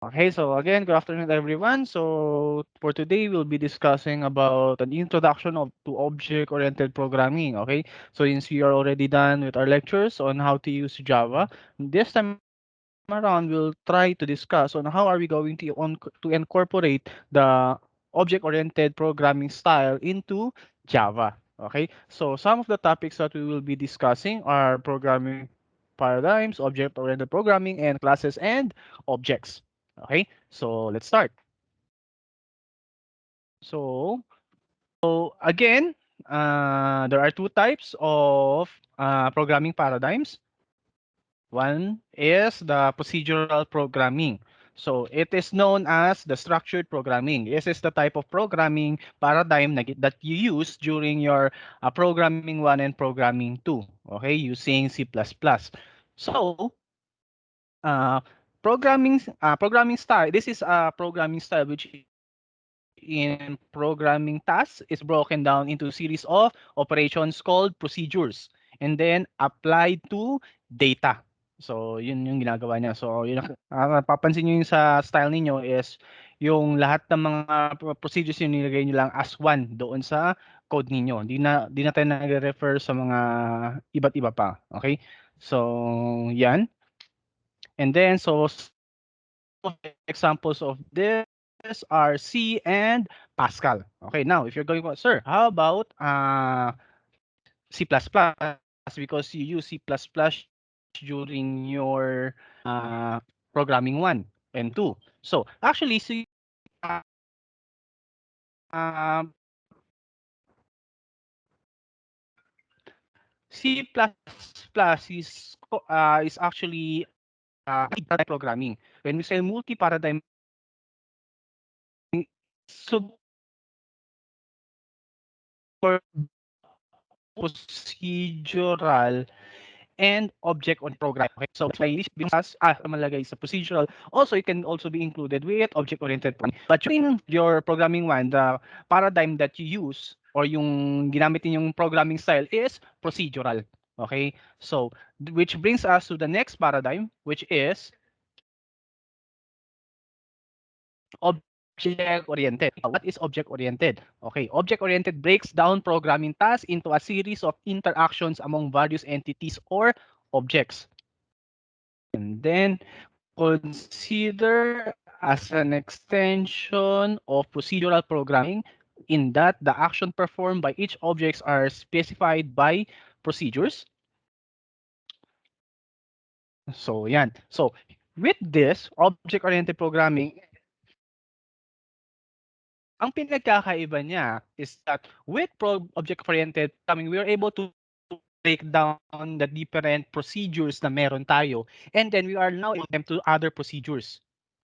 Okay, so again, good afternoon, everyone. So for today, we'll be discussing about an introduction to object-oriented programming. Okay, so since we are already done with our lectures on how to use Java, this time around, we'll try to discuss on how are we going to incorporate the object-oriented programming style into Java. Okay, so some of the topics that we will be discussing are programming paradigms, object-oriented programming, and classes and objects. Okay, so let's start. So, again, there are two types of programming paradigms. One is the procedural programming. So it is known as the structured programming. This is the type of programming paradigm that you use during your programming 1 and programming 2, okay, using C++. So, uh, programming style. This is a programming style which in programming tasks is broken down into a series of operations called procedures and then applied to data. So yun yung ginagawa niya. So yun papansin niyo yung sa style niyo is yung lahat ng mga procedures yung nilagay niyo lang as one doon sa code ninyo. Di na tayo nagre-refer sa mga iba't iba pa. Okay? So yan. And then, so some of the examples of this are C and Pascal. Okay, now if you're going, sir, how about C++ because you use C++ during your programming 1 and 2. So actually, C++ is actually paradigm programming. When we say multi-paradigm programming, for procedural and object-oriented programming. Okay, so that's why this brings us malagay sa procedural. Also, it can also be included with object-oriented programming. But during your programming one, the paradigm that you use or yung ginamit ninyong programming style is procedural. Okay, so which brings us to the next paradigm, which is object-oriented. What is object-oriented? Okay, object-oriented breaks down programming tasks into a series of interactions among various entities or objects. And then consider as an extension of procedural programming in that the action performed by each objects are specified by procedures. So yan. So with this object-oriented programming, ang pinagkakaiba niya is that with object-oriented programming, we are able to break down the different procedures na meron tayo and then we are now able them to other procedures.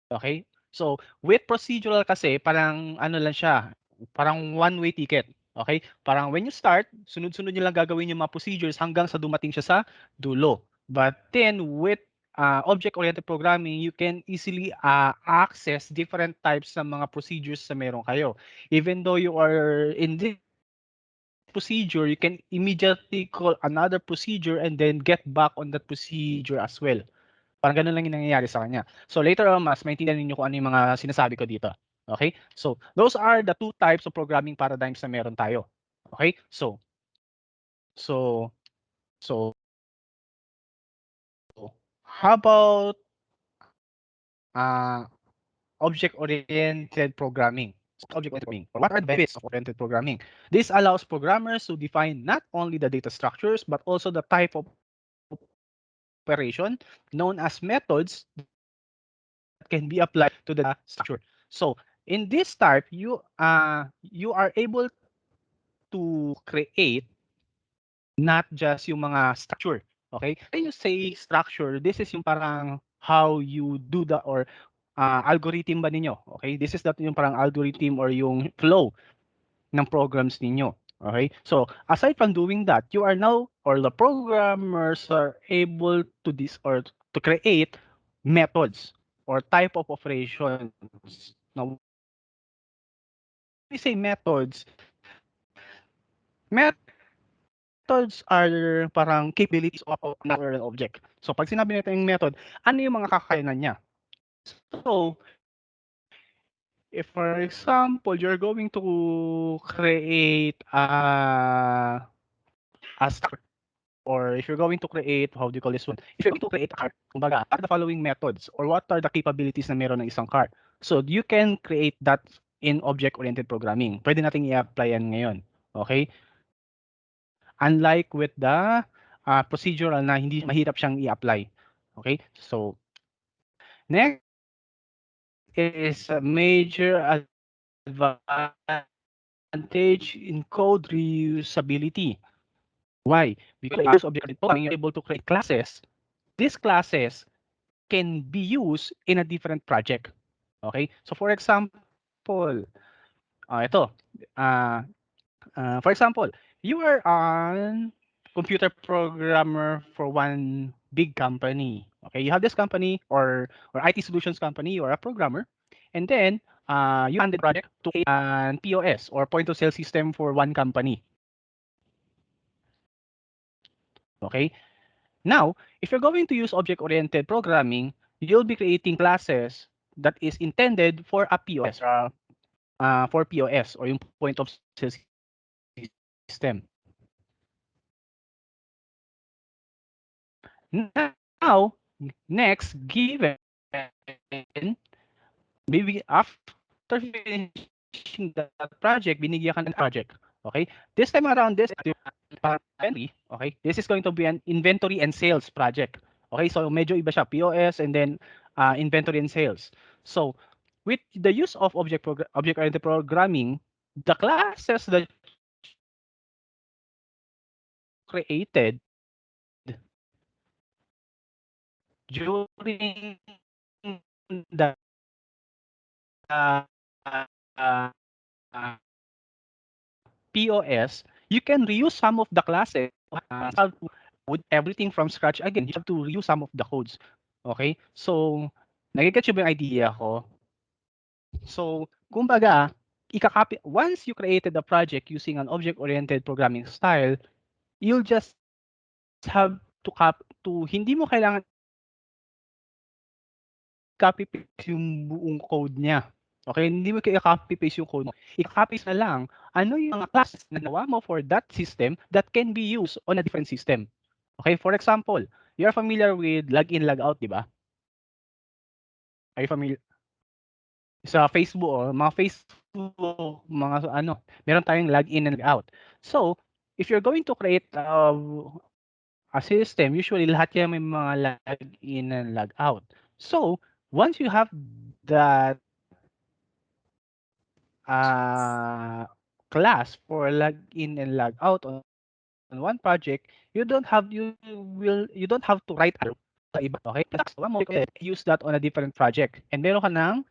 Okay? So, with procedural kasi, parang ano lang siya, parang one-way ticket. Okay? Parang when you start, sunod-sunod nyo lang gagawin yung mga procedures hanggang sa dumating siya sa dulo. But then, with object-oriented programming, you can easily access different types ng mga procedures sa meron kayo. Even though you are in this procedure, you can immediately call another procedure and then get back on that procedure as well. Parang ganun lang yung nangyayari sa kanya. So later on, mas maintindihan ninyo kung ano yung mga sinasabi ko dito. Okay? So those are the two types of programming paradigms na meron tayo. Okay? So, so, how about uh, object-oriented programming? Object-oriented programming. Or what are the benefits of oriented programming? This allows programmers to define not only the data structures, but also the type of operation known as methods that can be applied to the data structure. So in this type, you are able to create not just yung mga structure. Okay? When you say structure, this is yung parang how you do the or algorithm ba ninyo. Okay? This is that yung parang algorithm or yung flow ng programs ninyo. Okay? So, aside from doing that, you are now or the programmers are able to this or to create methods or type of operations. Now, when we say methods, methods are parang capabilities of an object. So, pag sinabi natin yung method, ano yung mga kakayanan niya? So, if for example, you're going to create a structure, or if you're going to create, how do you call this one? If you're going to create a car, kumbaga, what are the following methods or what are the capabilities na meron ng isang car? So you can create that in object-oriented programming. Pwede nating i-apply yan ngayon. Okay? Unlike with the procedural na hindi mahirap siyang i-apply. Okay? So next is a major advantage in code reusability. Why? Because if you're able to use object-oriented programming, you're able to create classes. These classes can be used in a different project. Okay? So for example, ito, uh, for example, you are an computer programmer for one big company. Okay, you have this company or IT solutions company or a programmer, and then you handed project to an POS or point of sale system for one company. Okay, now if you're going to use object-oriented programming, you'll be creating classes that is intended for a POS for POS or yung point of sale system. Now, next, given maybe after finishing that project, binigyan ka ng project. Okay? This time around, this inventory. Okay? This is going to be an inventory and sales project. Okay? So medyo iba siya, POS and then inventory and sales. So with the use of object-oriented programming, the classes that you created during the POS, you can reuse some of the classes. Have to code everything from scratch again. You have to reuse some of the codes. Okay? So, nagigets nyo ba yung idea ko? So, kumbaga, ika-copy, once you created a project using an object-oriented programming style, you'll just have to hindi mo kailangan i-copy paste yung buong code niya. Okay, hindi mo i-copy paste yung code mo. I-copy na lang ano yung mga classes na ginawa mo for that system that can be used on a different system. Okay, for example, you're familiar with login logout, di ba? Are you familiar sa Facebook o mga Facebook, mga meron tayong login and logout. So, if you're going to create a system, usually lahat yan may mga login and logout. So, once you have that class for login and log out on one project, you don't have to write sa iba. Okay? Just one mo use that on a different project. And meron ka ng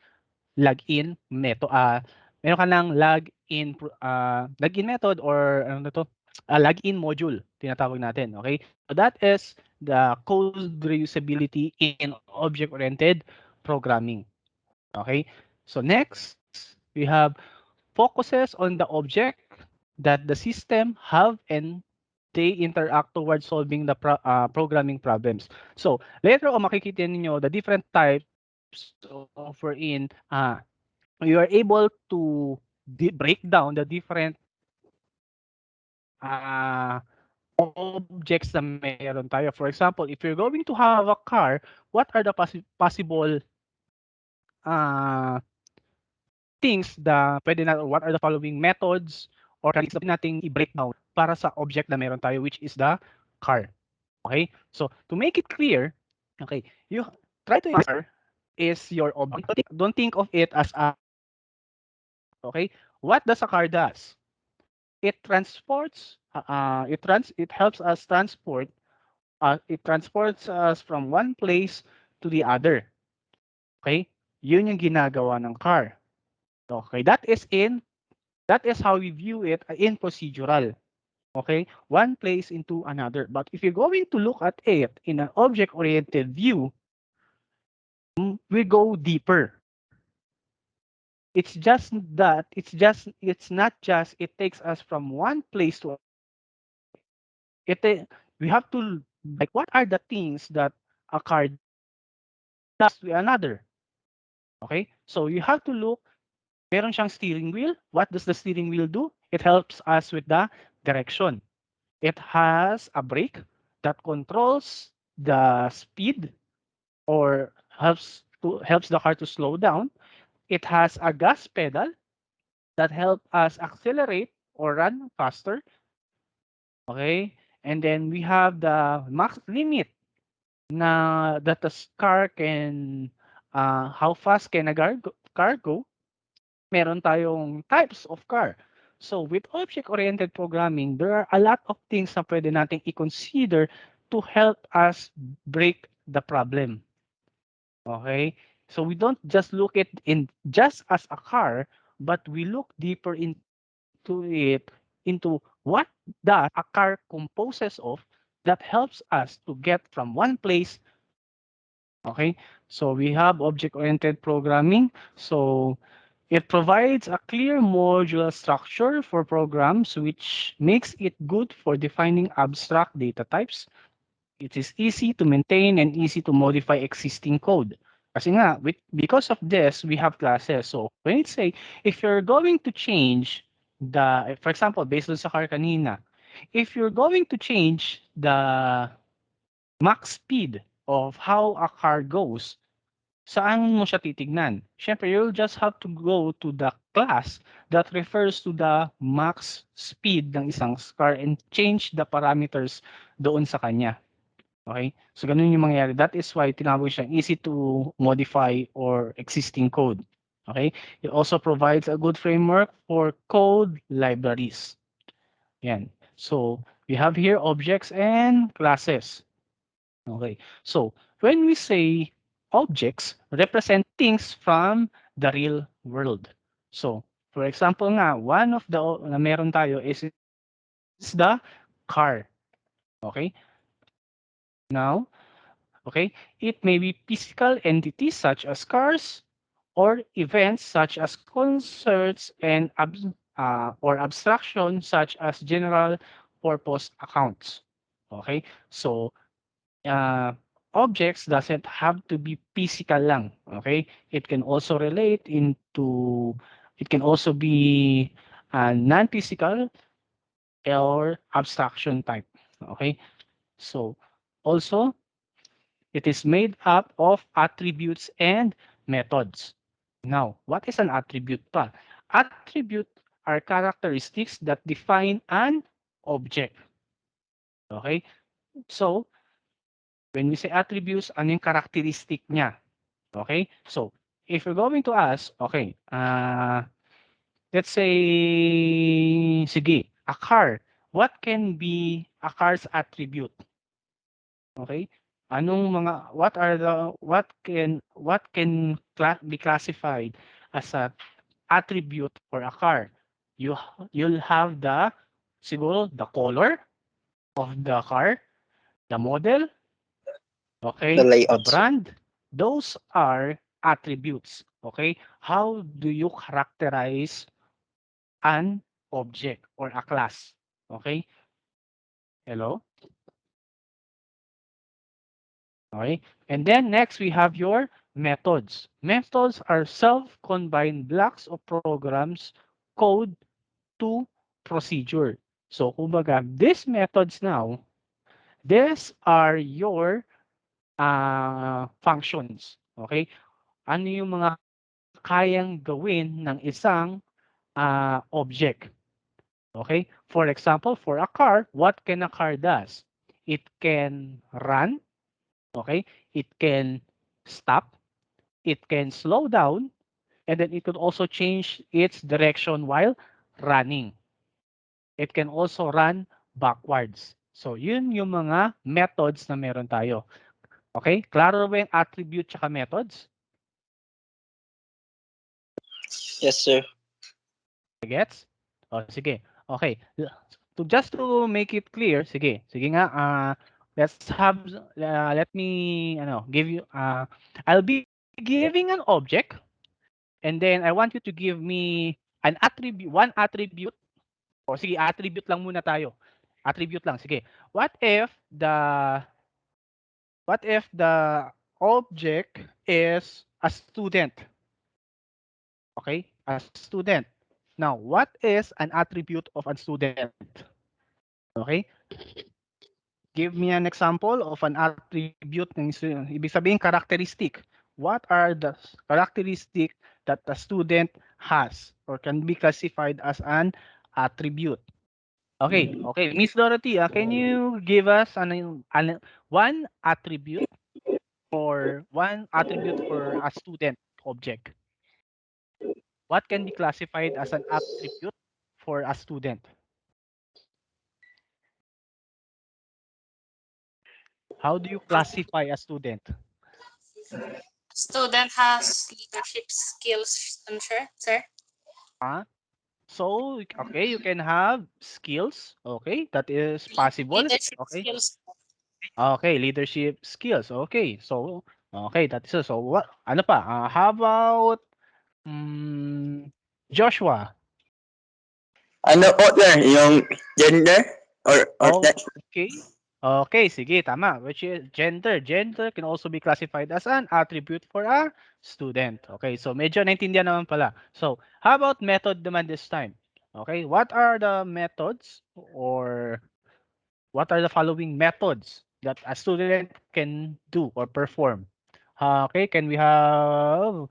login method meron ka ng login method or ano na to? Login module tinatawag natin. Okay? So that is the code reusability in object-oriented programming. Okay? So next, we have focuses on the object that the system have and they interact towards solving the programming problems. So later on makikita niyo the different types of wherein you are able to break down the different uh, objects na meron tayo. For example, if you're going to have a car, what are the possible uh, things na pwede na what are the following methods or characteristics na nating i-breakdown para sa object na meron tayo which is the car. Okay? So, to make it clear, okay, you try to car is your object. Don't think of it as a okay? What does a car does? It transports it helps us transport it transports us from one place to the other. Okay? Yun yung ginagawa ng car. Okay, that is how we view it in procedural. Okay, one place into another. But if you're going to look at it in an object-oriented view, we go deeper. It's not just it takes us from one place to it. We have to like what are the things that a car does to another. Okay? So you have to look, meron siyang steering wheel. What does the steering wheel do? It helps us with the direction. It has a brake that controls the speed or helps the car to slow down. It has a gas pedal that help us accelerate or run faster. Okay? And then we have the max limit na that the car can how fast can a car go. Meron tayong types of car. So with object-oriented programming, there are a lot of things na pwede nating i-consider to help us break the problem. Okay? So we don't just look at in just as a car, but we look deeper into it, into what does a car composes of that helps us to get from one place to another. Okay? So we have object-oriented programming. So it provides a clear modular structure for programs, which makes it good for defining abstract data types. It is easy to maintain and easy to modify existing code. Kasi nga, because of this, we have classes. So when it say, if you're going to change for example, based on sa car kanina, if you're going to change the max speed of how a car goes, saan mo siya titignan? Siyempre, you'll just have to go to the class that refers to the max speed ng isang car and change the parameters doon sa kanya. Okay? So, ganun yung mangyayari. That is why tinawag siyang easy to modify or existing code. Okay? It also provides a good framework for code libraries. Yan. So, we have here objects and classes. Okay. So, when we say objects represent things from the real world. So, for example nga, one of the na meron tayo is the car. Okay? Now, okay, it may be physical entities such as cars or events such as concerts and or abstraction such as general purpose accounts. Okay? So, uh, objects doesn't have to be physical lang. Okay? It can also it can also be non-physical or abstraction type. Okay? So, also, it is made up of attributes and methods. Now, what is an attribute pa? Attribute are characteristics that define an object. Okay? So, when we say attributes, ano yung characteristic niya? Okay? So, if you're going to ask, okay, let's say, sige, a car. What can be a car's attribute? Okay? What can be classified as a attribute for a car? You you'll have siguro the color of the car, the model, The okay, the layout, sir. brand. Those are attributes. Okay? How do you characterize an object or a class? Okay? Hello? Okay. And then next we have your methods. Methods are self-confined blocks of programs code to procedure. So kumbaga, these methods now, these are your functions. Okay? Ano yung mga kayang gawin ng isang object. Okay? For example, for a car, what can a car does? It can run. Okay? It can stop. It can slow down, and then it could also change its direction while running. It can also run backwards. So, yun yung mga methods na meron tayo. Okay? Klaro ba yung attribute tsaka methods? Yes, sir. Gets? O, sige. Okay. Just to make it clear, sige. Sige nga, let me, give you, I'll be giving an object, and then I want you to give me one attribute, o sige, attribute lang muna tayo. Attribute lang, sige. What if the object is a student? Okay, a student. Now, what is an attribute of a student? Okay, give me an example of an attribute ng student. Ibig sabihin, characteristic. What are the characteristic that a student has or can be classified as an attribute? Okay, okay. Miss Dorothy, can you give us one attribute for a student object? What can be classified as an attribute for a student? How do you classify a student? Student has leadership skills, I'm sure, sir. Huh? So, okay, you can have skills. Okay, that is possible. Leadership Okay. skills. Okay, leadership skills. Okay. So, okay, that is so what ano pa? How about Joshua? Ano po, sir? Yung gender? Or Oh, sex? okay. Okay, sige, tama. Which is gender. Gender can also be classified as an attribute for a student. Okay, so medyo naintindihan naman pala. So, how about method naman this time? Okay, what are the methods or what are the following methods that a student can do or perform? Okay, can we have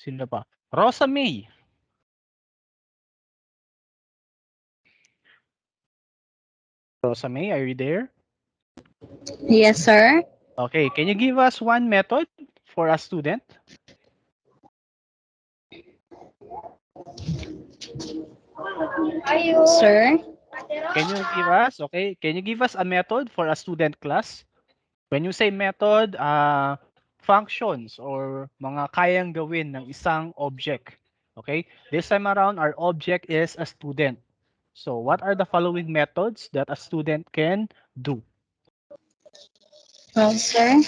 sino pa? Rosa May. Rosa May, are you there? Yes, sir. Okay, can you give us one method for a student? Sir. Can you give us, okay? Can you give us a method for a student class? When you say method, functions or mga kayang gawin ng isang object. Okay? This time around, our object is a student. So, what are the following methods that a student can do? Well, sir.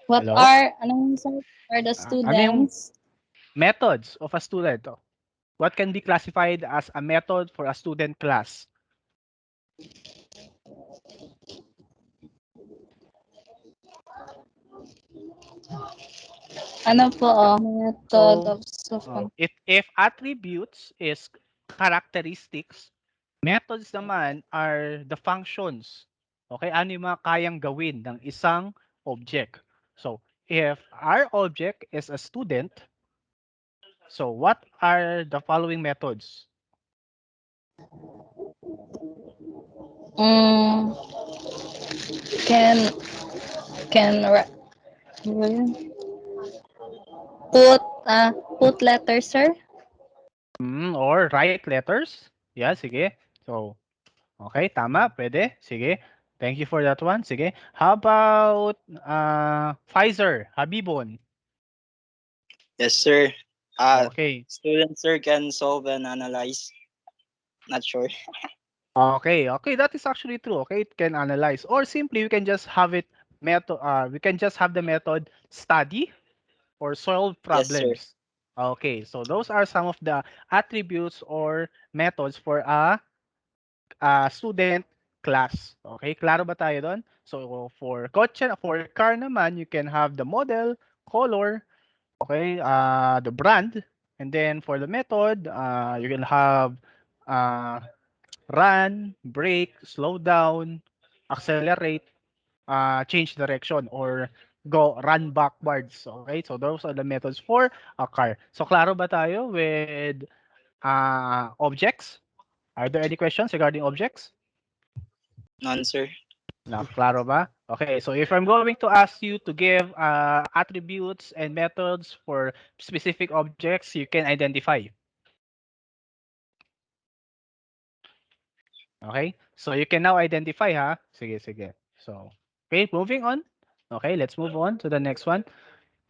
What Hello? are, ano sir, for the Ano yung students? methods of a student? What can be classified as a method for a student class? Ano po, method So, of software. if attributes is characteristics, methods naman are the functions. Okay, ano yung mga kayang gawin ng isang object. So, if our object is a student, so what are the following methods? Mm, can, can, put, put letters, sir? Or write letters? Yeah, sige. So, okay, tama, pwede. Sige. Thank you for that one. Sige. How about Pfizer, Habibon? Yes, sir. Okay. Students, sir, can solve and analyze. Not sure. Okay, okay, that is actually true. Okay, it can analyze, or simply we can just have it method. We can just have the method study or solve Yes, sir. problems. Okay, so those are some of the attributes or methods for a student class. Okay, klaro ba tayo doon? So for car naman, you can have the model, color, okay, the brand, and then for the method, you can have uh, run, brake, slow down, accelerate, change direction, or run backwards. Okay, so those are the methods for a car. So klaro ba tayo with objects? Are there any questions regarding objects? None, sir. Na klaro ba? Okay, so if I'm going to ask you to give attributes and methods for specific objects, you can identify. Okay? So you can now identify, ha? Sige, sige. So, okay, moving on. Okay, let's move on to the next one.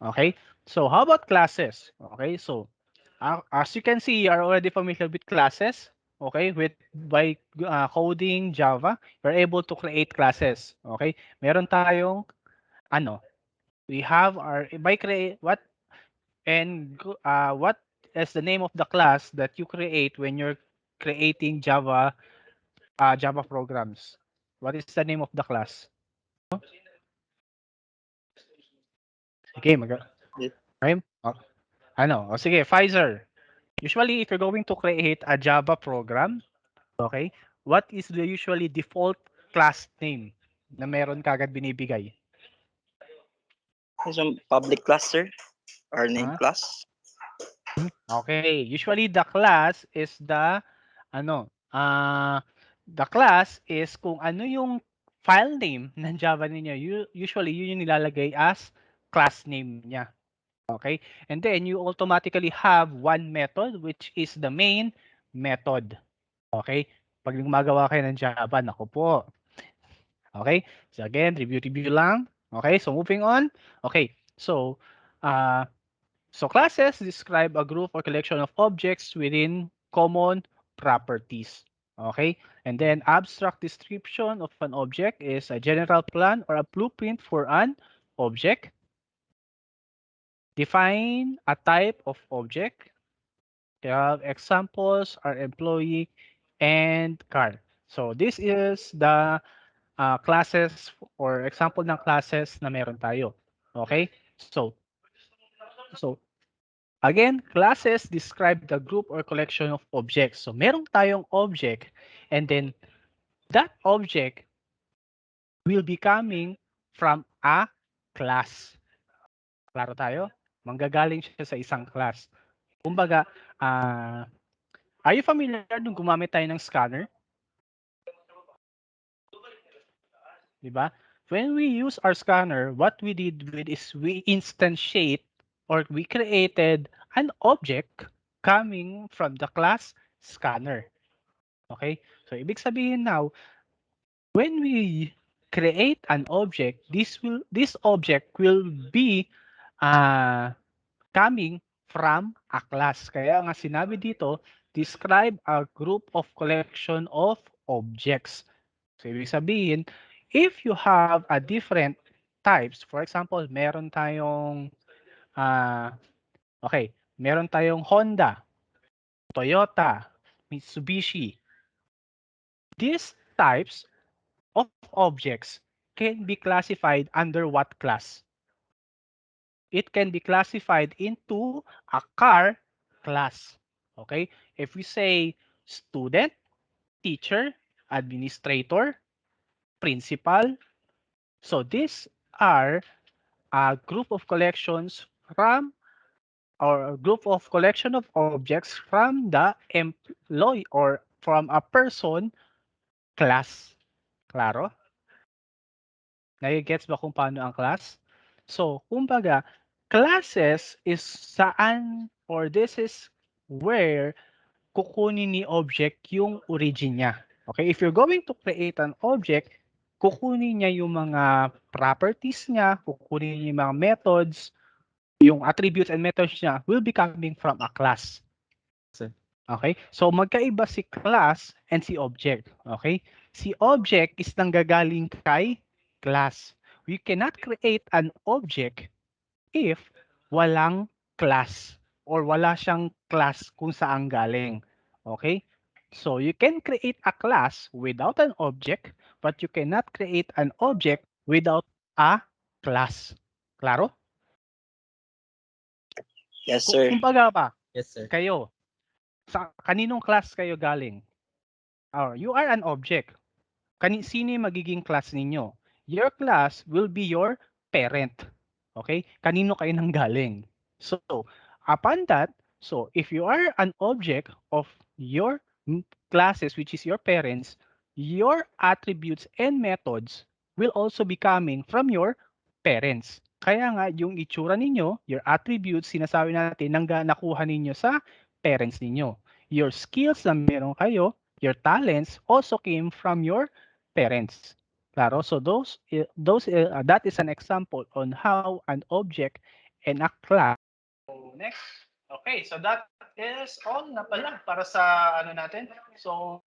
Okay? So, how about classes? Okay, so as you can see, you are already familiar with classes. Okay, with by coding Java, you're able to create classes. Okay? Meron tayong ano, we have our by create what is the name of the class that you create when you're creating Java programs. What is the name of the class? Sige, Yes, okay. Oh, Ano? O sige, Pfizer. Usually, if you're going to create a Java program, okay, what is the usually default class name na meron kagad binibigay? Yung public class, sir, or name Ha? class. Okay, usually the class is ano, the class is kung ano yung file name ng Java ninyo. Usually, yun yung nilalagay as class name niya. Okay? And then, you automatically have one method which is the main method. Okay? Pag gumagawa kayo ng Java, nako po. Okay? So again, review lang. Okay? So moving on. Okay. Uh, so classes describe a group or collection of objects within common properties. Okay? And then abstract description of an object is a general plan or a blueprint for an object. Define a type of object. Examples are employee and car. So this is the classes or example ng classes na meron tayo. Okay? So again, classes describe the group or collection of objects. So meron tayong object and then that object will be coming from a class. Klaro tayo? Manggagaling siya sa isang class. Kumbaga, are you familiar nung gumamit tayo ng scanner? Di ba? When we use our scanner, what we did with is we instantiate or we created an object coming from the class scanner. Okay? So, ibig sabihin now, when we create an object, this object will be uh, coming from a class. Kaya nga sinabi dito, describe a group of collection of objects. So, ibig sabihin, if you have a different types, for example, meron tayong Honda, Toyota, Mitsubishi. These types of objects can be classified under what class? It can be classified into a car class. Okay? If we say student, teacher, administrator, principal, so these are a group of collections from or a group of collection of objects from the employee or from a person class. Klaro? Nagigets ba kung paano ang class? So, kumbaga, classes is saan or this is where kukunin ni object yung origin niya. Okay, if you're going to create an object, kukunin niya yung mga properties niya, kukunin niya yung mga methods, yung attributes and methods niya will be coming from a class. Okay? So magkaiba si class and si object. Okay? Si object is nanggagaling kay class. We cannot create an object if walang class or wala siyang class kung saan galing. Okay? So you can create a class without an object, but you cannot create an object without a class. Klaro? Yes, sir. Kumbaga pa, Yes, sir. kayo, sa kaninong class kayo galing? Or you are an object. Sino yung magiging class ninyo? Your class will be your parent. Okay? Kanino kayo nanggaling? So, upon that, so if you are an object of your classes, which is your parents, your attributes and methods will also be coming from your parents. Kaya nga, yung itsura ninyo, your attributes, sinasabi natin, nakuha ninyo sa parents ninyo. Your skills na meron kayo, your talents also came from your parents. Claro, so that is an example on how an object and a class. So next, okay, so that is all na pala para sa ano natin. So